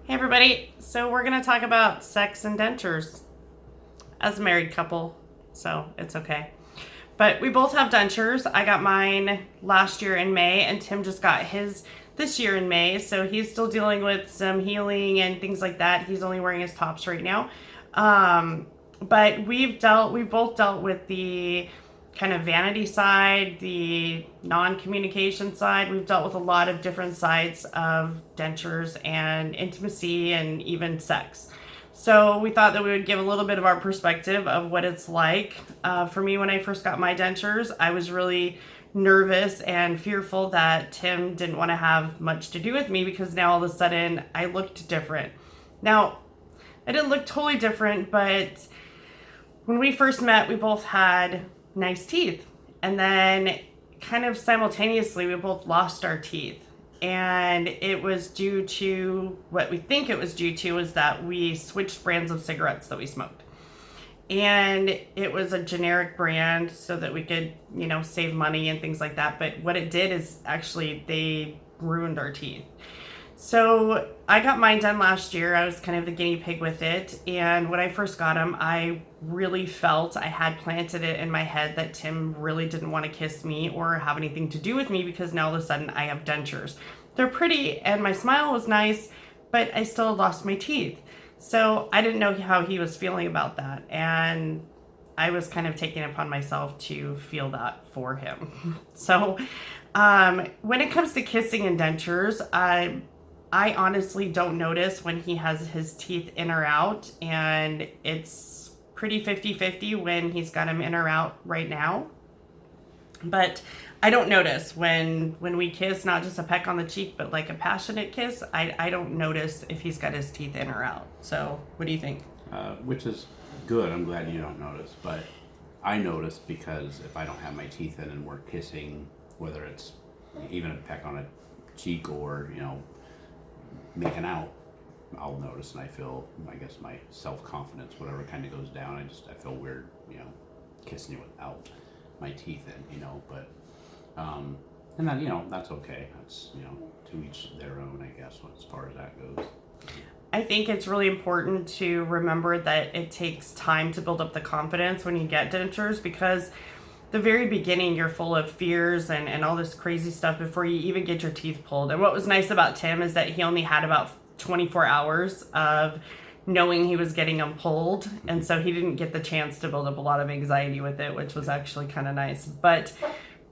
Hey everybody, so we're going to talk about sex and dentures as a married couple, so it's okay. But we both have dentures. I got mine last year in May, and Tim just got his this year in May, so he's still dealing with some healing and things like that. He's only wearing his tops right now. But we've both dealt with the kind of vanity side, the non-communication side. We've dealt with a lot of different sides of dentures and intimacy and even sex. So we thought that we would give a little bit of our perspective of what it's like. For me, when I first got my dentures, I was really nervous and fearful that Tim didn't want to have much to do with me because now all of a sudden I looked different. Now, I didn't look totally different, but when we first met, we both had nice teeth. And then, kind of simultaneously, we both lost our teeth. And it was due to what we think it was due to is that we switched brands of cigarettes that we smoked. And it was a generic brand so that we could, save money and things like that. But what it did is actually they ruined our teeth. So I got mine done last year. I was kind of the guinea pig with it. And when I first got them, I really felt I had planted it in my head that Tim really didn't want to kiss me or have anything to do with me because now all of a sudden I have dentures. They're pretty and my smile was nice, but I still lost my teeth. So I didn't know how he was feeling about that. And I was kind of taking it upon myself to feel that for him. So when it comes to kissing and dentures, I honestly don't notice when he has his teeth in or out, and it's pretty 50-50 when he's got them in or out right now. But I don't notice when we kiss, not just a peck on the cheek, but like a passionate kiss, I don't notice if he's got his teeth in or out. So what do you think? Which is good. I'm glad you don't notice, but I notice because if I don't have my teeth in and we're kissing, whether it's even a peck on a cheek or, making out, I'll notice, and I guess my self-confidence, whatever, kind of goes down. I feel weird, kissing you without my teeth in, but, and then, that's okay. That's, to each their own, I guess, as far as that goes. I think it's really important to remember that it takes time to build up the confidence when you get dentures because the very beginning you're full of fears and all this crazy stuff before you even get your teeth pulled. And what was nice about Tim is that he only had about 24 hours of knowing he was getting them pulled, and so he didn't get the chance to build up a lot of anxiety with it, which was actually kind of nice. But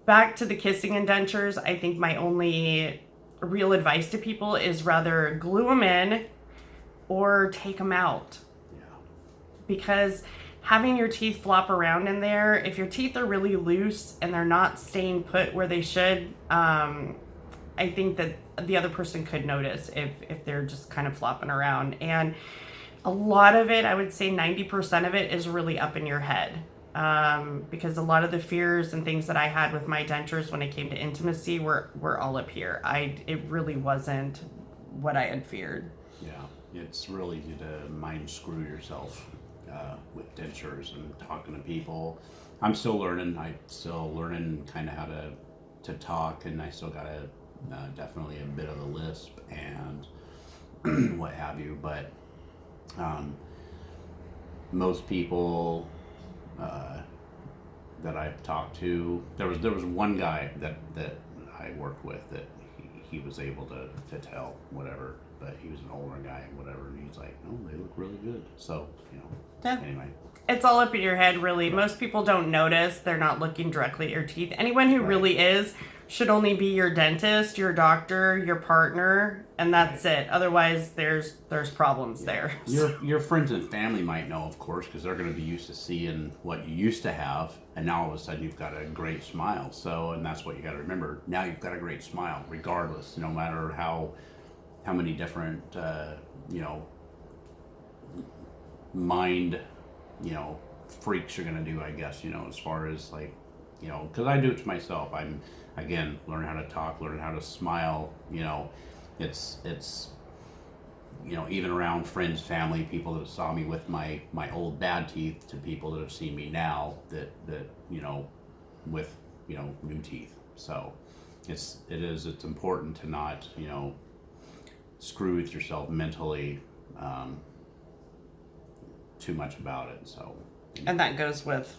back to the kissing and dentures, I think my only real advice to people is rather glue them in or take them out. Yeah. Because having your teeth flop around in there, if your teeth are really loose and they're not staying put where they should, I think that the other person could notice if they're just kind of flopping around. And a lot of it, I would say 90% of it is really up in your head. Because a lot of the fears and things that I had with my dentures when it came to intimacy were all up here. It really wasn't what I had feared. Yeah, it's really easy to mind screw yourself with dentures and talking to people. I'm still learning kind of how to talk, and I still got definitely a bit of a lisp and what have you. But most people that I've talked to, there was one guy that I worked with that he was able to tell whatever, but he was an older guy and whatever, and he's like, oh, they look really good. So, Yeah. Anyway. It's all up in your head, really. Most people don't notice. They're not looking directly at your teeth. Anyone who really is should only be your dentist, your doctor, your partner, and that's it. Otherwise, there's problems there. Your friends and family might know, of course, because they're going to be used to seeing what you used to have, and now all of a sudden you've got a great smile. So, and that's what you got to remember. Now you've got a great smile, regardless, no matter how many different, mind, freaks you're going to do, I guess, as far as like, because I do it to myself. I'm, again, learning how to talk, learning how to smile, it's even around friends, family, people that saw me with my old bad teeth to people that have seen me now that with new teeth. So it's important to not screw with yourself mentally too much about it. So, And that goes with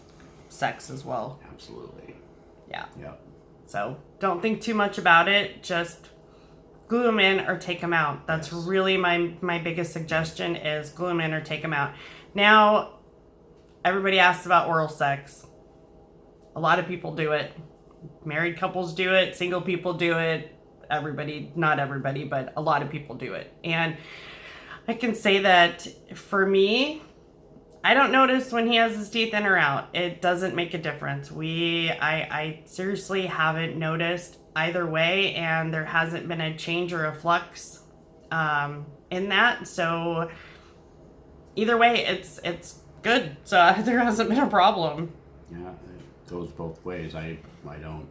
sex as well. absolutely. Yeah. Yep. So don't think too much about it. Just glue them in or take them out. That's Yes. really my biggest suggestion is glue them in or take them out. Now, everybody asks about oral sex. A lot of people do it. Married couples do it. Single people do it. Everybody, not everybody, but a lot of people do it. And I can say that for me, I don't notice when he has his teeth in or out. It doesn't make a difference. I seriously haven't noticed either way, and there hasn't been a change or a flux in that. So either way, it's good. So there hasn't been a problem. Yeah, it goes both ways. I don't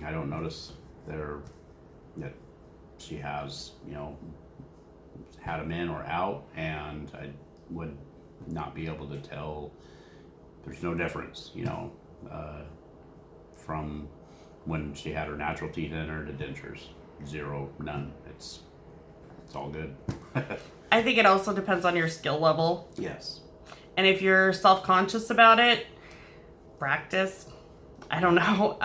I don't notice that she has had them in or out, and I would not be able to tell. There's no difference, from when she had her natural teeth in her to dentures. Zero, none. It's all good. I think it also depends on your skill level. Yes. And if you're self-conscious about it, practice. I don't know.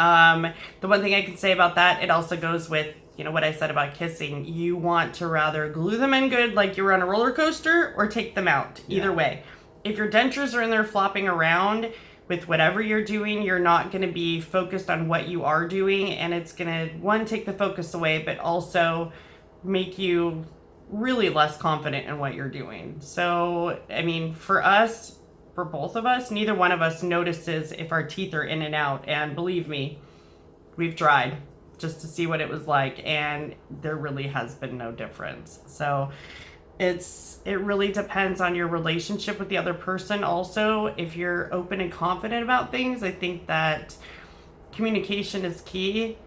The one thing I can say about that, it also goes with, what I said about kissing. You want to rather glue them in good like you're on a roller coaster or take them out. Either Yeah. way. If your dentures are in there flopping around with whatever you're doing, you're not going to be focused on what you are doing. And it's going to, one, take the focus away, but also make you really less confident in what you're doing. So, I mean, for both of us, neither one of us notices if our teeth are in and out. And believe me, we've tried just to see what it was like, and there really has been no difference. So it really depends on your relationship with the other person. Also, if you're open and confident about things, I think that communication is key,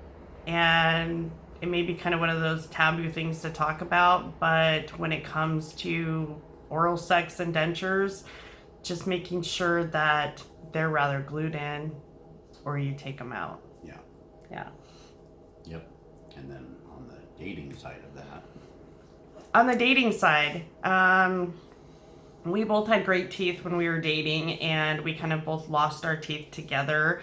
and it may be kind of one of those taboo things to talk about, but when it comes to oral sex and dentures, just making sure that they're rather glued in or you take them out. Yeah. Yeah. Yep. And then on the dating side of that. On the dating side, we both had great teeth when we were dating, and we kind of both lost our teeth together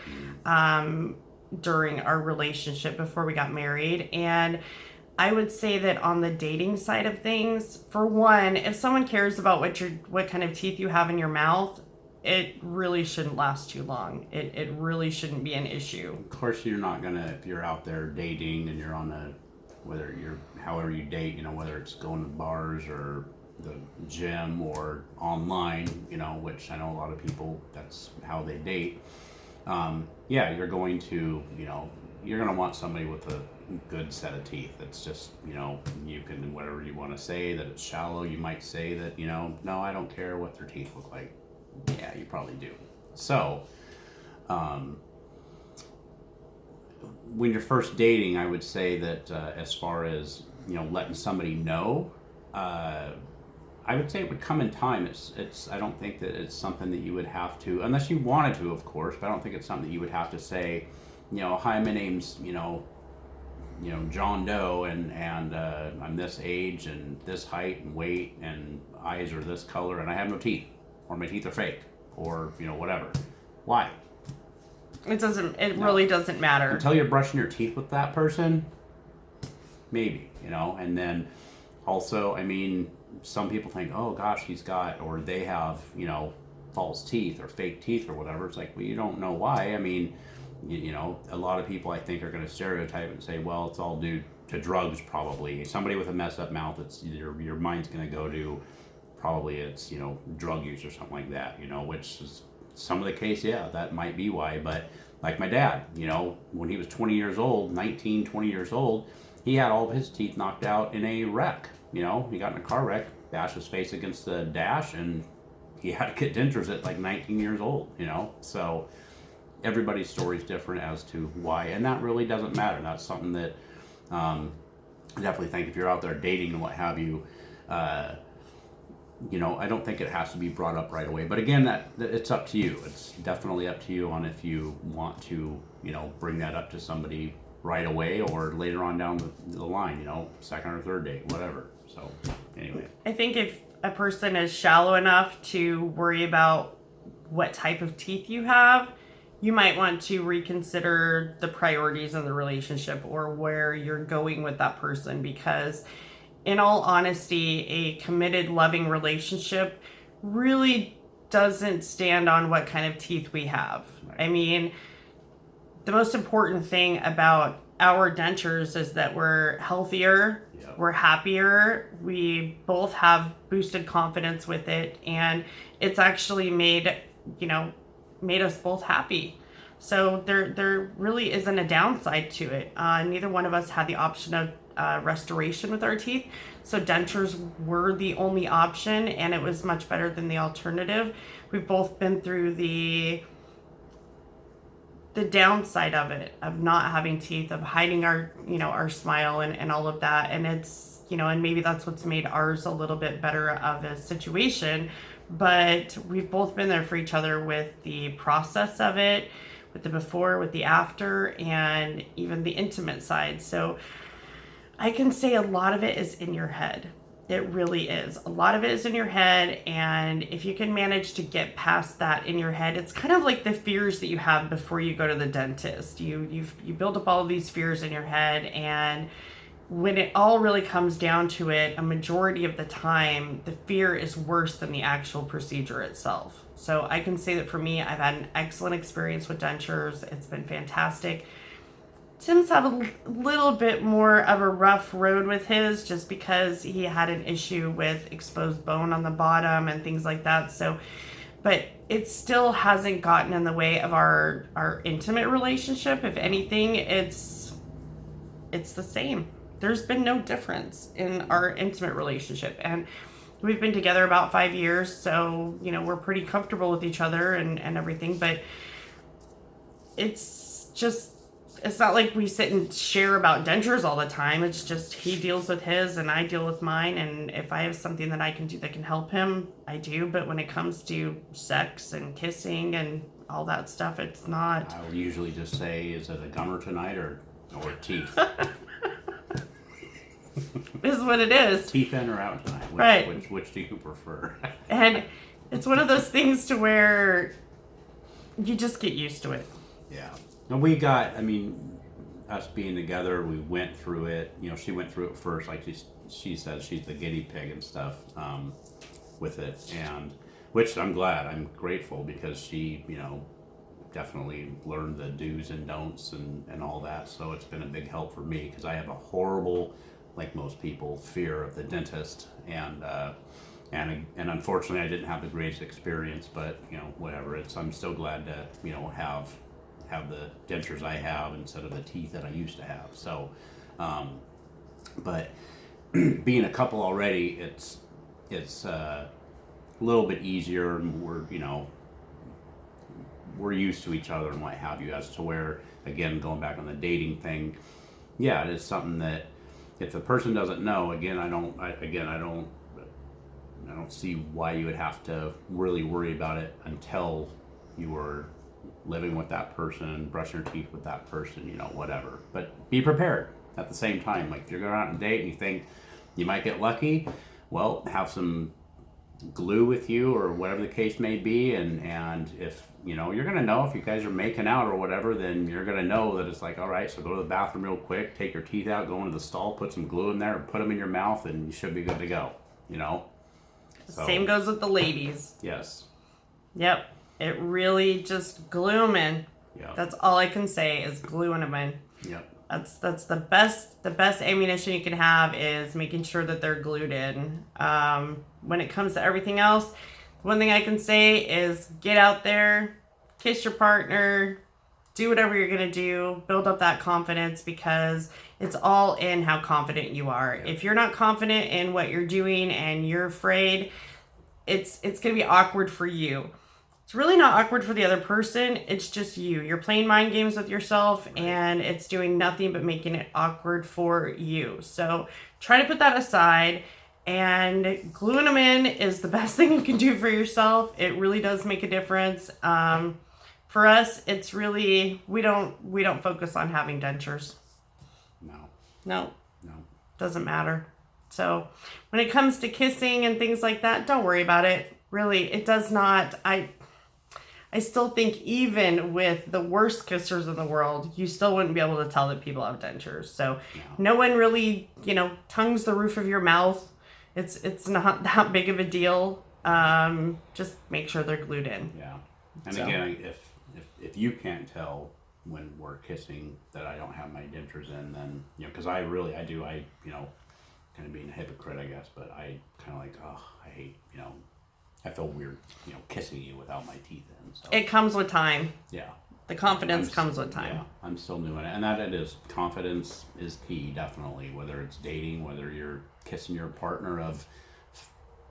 during our relationship before we got married. And I would say that on the dating side of things, for one, if someone cares about what kind of teeth you have in your mouth, it really shouldn't last too long. It really shouldn't be an issue. Of course, you're not gonna, if you're out there dating and you're on however you date, whether it's going to bars or the gym or online, which I know a lot of people, that's how they date. Yeah, you're going to, you're going to want somebody with a good set of teeth. It's just, you can, whatever you want to say, that it's shallow. You might say that, no, I don't care what their teeth look like. Yeah, you probably do. So, when you're first dating, I would say that as far as, letting somebody know, I would say it would come in time. I don't think that it's something that you would have to, unless you wanted to, of course, but I don't think it's something that you would have to say, hi, my name's, John Doe, and I'm this age and this height and weight and eyes are this color and I have no teeth, or my teeth are fake, or, whatever. Why? It really doesn't matter. Until you're brushing your teeth with that person, maybe, and then also, I mean, some people think, oh gosh, he's got, or they have, false teeth or fake teeth or whatever. It's like, well, you don't know why. I mean, a lot of people, I think, are going to stereotype and say, well, it's all due to drugs, probably. Somebody with a messed up mouth, it's your mind's going to go to, probably it's, drug use or something like that, which is some of the case. Yeah, that might be why. But like my dad, when he was 20 years old, 19, 20 years old, he had all of his teeth knocked out in a wreck. He got in a car wreck, bashed his face against the dash, and he had to get dentures at like 19 years old, So everybody's story is different as to why, and that really doesn't matter. That's something that I definitely think if you're out there dating and what have you, I don't think it has to be brought up right away. But again, that it's up to you. It's definitely up to you on if you want to, bring that up to somebody right away or later on down the line, second or third date, whatever. So anyway. I think if a person is shallow enough to worry about what type of teeth you have, you might want to reconsider the priorities of the relationship or where you're going with that person, because in all honesty, a committed, loving relationship really doesn't stand on what kind of teeth we have. Right. I mean, the most important thing about our dentures is that we're healthier, we're happier, we both have boosted confidence with it, and it's actually made us both happy. So there really isn't a downside to it. Neither one of us had the option of restoration with our teeth, so dentures were the only option, and it was much better than the alternative. We've both been through the downside of it, of not having teeth, of hiding our smile and all of that, and it's and maybe that's what's made ours a little bit better of a situation. But we've both been there for each other with the process of it, with the before, with the after, and even the intimate side. So I can say a lot of it is in your head. It really is. A lot of it is in your head, and if you can manage to get past that in your head, it's kind of like the fears that you have before you go to the dentist. You build up all of these fears in your head, and when it all really comes down to it, a majority of the time, the fear is worse than the actual procedure itself. So I can say that for me, I've had an excellent experience with dentures. It's been fantastic. Tim's had a little bit more of a rough road with his, just because he had an issue with exposed bone on the bottom and things like that. So, but it still hasn't gotten in the way of our intimate relationship. If anything, it's the same. There's been no difference in our intimate relationship, and we've been together about 5 years, so we're pretty comfortable with each other and everything. But it's not like we sit and share about dentures all the time. It's just he deals with his and I deal with mine, and if I have something that I can do that can help him, I do. But when it comes to sex and kissing and all that stuff, it's not. I would usually just say, is it a gummer tonight or teeth? This is what it is. Teeth in or out tonight? Right. Which do you prefer? And it's one of those things to where you just get used to it. Yeah. And we got, us being together, we went through it. She went through it first, like she says, she's the guinea pig and stuff with it. And which I'm glad, I'm grateful, because she, definitely learned the do's and don'ts and all that. So it's been a big help for me, because I have a horrible, like most people, fear of the dentist, and unfortunately I didn't have the greatest experience, but whatever. I'm still glad to have the dentures I have instead of the teeth that I used to have. So but being a couple already, it's a little bit easier, and we're used to each other and what have you, as to where, again, going back on the dating thing, yeah, it is something that if the person doesn't know, again, I don't see why you would have to really worry about it until you were living with that person, brushing your teeth with that person, whatever. But be prepared at the same time. Like, if you're going out on a date and you think you might get lucky, well, have some glue with you or whatever the case may be, and if you're gonna know if you guys are making out or whatever, then you're gonna know that it's like, all right, so go to the bathroom real quick, take your teeth out, go into the stall, put some glue in there, and put them in your mouth, and you should be good to go. So, same goes with the ladies. Yes. Yep. It really just glue them in. Yep. That's all I can say is gluing them in. Yep. That's the best ammunition you can have, is making sure that they're glued in. When it comes to everything else, one thing I can say is get out there, kiss your partner, do whatever you're going to do, build up that confidence, because it's all in how confident you are. Yep. If you're not confident in what you're doing and you're afraid, it's going to be awkward for you. It's really not awkward for the other person. It's just you. You're playing mind games with yourself, and it's doing nothing but making it awkward for you. So try to put that aside, and gluing them in is the best thing you can do for yourself. It really does make a difference. For us, it's really, we don't focus on having dentures. No, No. doesn't matter. So when it comes to kissing and things like that, don't worry about it. Really, it does not. I still think even with the worst kissers in the world, you still wouldn't be able to tell that people have dentures. So no one really, tongues the roof of your mouth. It's not that big of a deal. Just make sure they're glued in. Yeah. And again, if you can't tell when we're kissing that I don't have my dentures in, then, because I do, kind of being a hypocrite, I guess, but I kind of like, I hate, I feel weird, kissing you without my teeth in. So. It comes with time. Yeah. The confidence comes with time. Yeah, I'm still new in it. And that it is. Confidence is key, definitely. Whether it's dating, whether you're kissing your partner of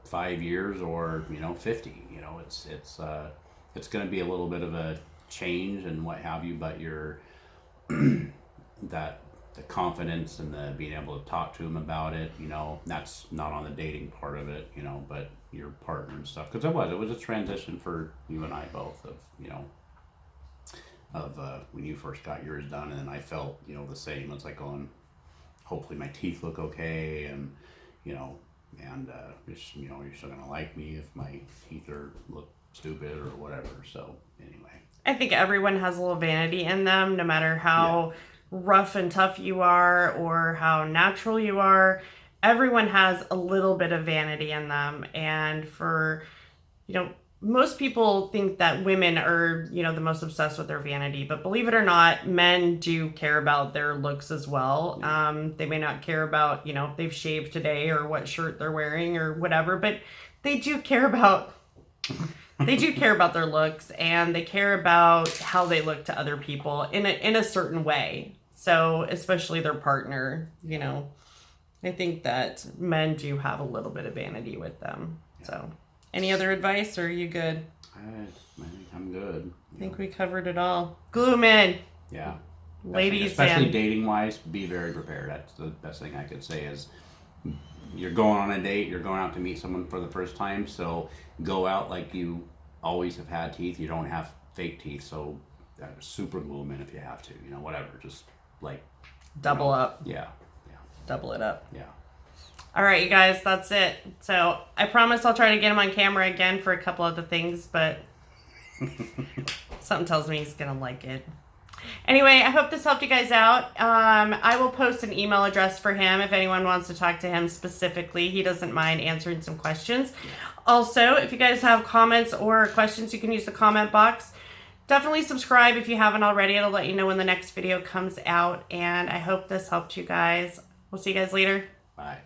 5 years or, 50. It's going to be a little bit of a change and what have you, but you're the confidence and the being able to talk to him about it, that's not on the dating part of it, but your partner and stuff. Because it was a transition for you and I both of when you first got yours done, and then I felt, the same. It's like going, hopefully my teeth look okay, and, and you're still going to like me if my teeth look stupid or whatever. So anyway. I think everyone has a little vanity in them, no matter how rough and tough you are or how natural you are. Everyone has a little bit of vanity in them. And for, most people think that women are, the most obsessed with their vanity. But believe it or not, men do care about their looks as well. They may not care about, if they've shaved today or what shirt they're wearing or whatever, but they do care about... They do care about their looks, and they care about how they look to other people in a certain way. So, especially their partner, I think that men do have a little bit of vanity with them. Yeah. So, any other advice, or are you good? I think I'm good. I think we covered it all. Glue 'em in. Yeah. Ladies, especially dating-wise, be very prepared. That's the best thing I could say is... You're going on a date, you're going out to meet someone for the first time, so go out like you always have had teeth. You don't have fake teeth, so super glue them in if you have to, whatever. Just like... Double up. Yeah. Double it up. Yeah. All right, you guys, that's it. So I promise I'll try to get him on camera again for a couple other things, but something tells me he's going to like it. Anyway, I hope this helped you guys out. I will post an email address for him if anyone wants to talk to him specifically. He doesn't mind answering some questions. Also, if you guys have comments or questions, you can use the comment box. Definitely subscribe if you haven't already. It'll let you know when the next video comes out. And I hope this helped you guys. We'll see you guys later. Bye.